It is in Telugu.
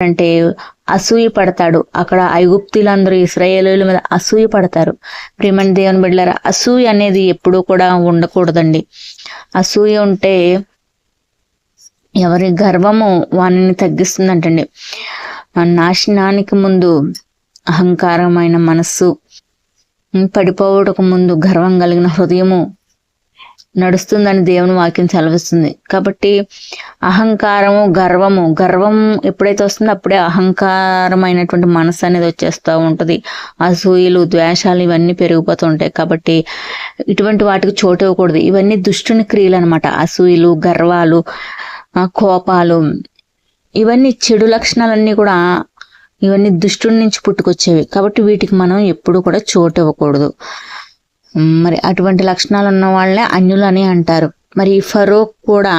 అంటే అసూయ పడతాడు. అక్కడ ఐగుప్తీయులందరూ ఇశ్రాయేలీయుల మీద అసూయ పడతారు. ప్రియమైన దేవుని బిడ్డలారా, అసూయ అనేది ఎప్పుడూ కూడా ఉండకూడదండి. అసూయ ఉంటే ఎవరి గర్వము వానిని తగ్గిస్తుందంటండి. నాశనానికి ముందు అహంకారమైన మనస్సు, పడిపోవటకు ముందు గర్వం కలిగిన హృదయము నడుస్తుందని దేవుని వాక్యం సెలవిస్తుంది. కాబట్టి అహంకారము, గర్వం ఎప్పుడైతే వస్తుందో అప్పుడే అహంకారమైనటువంటి మనసు అనేది వచ్చేస్తూ ఉంటుంది. అసూయలు, ద్వేషాలు ఇవన్నీ పెరిగిపోతూ ఉంటాయి. కాబట్టి ఇటువంటి వాటికి చోటు ఇవ్వకూడదు. ఇవన్నీ దుష్టుని క్రియలు అనమాట. అసూయలు, గర్వాలు, కోపాలు, ఇవన్నీ చెడు లక్షణాలన్నీ కూడా ఇవన్నీ దుష్టుడి నుంచి పుట్టుకొచ్చేవి. కాబట్టి వీటికి మనం ఎప్పుడు కూడా చోటు ఇవ్వకూడదు. మరి అటువంటి లక్షణాలు ఉన్న వాళ్ళనే అన్యులు అని అంటారు. మరి ఈ ఫరో కూడా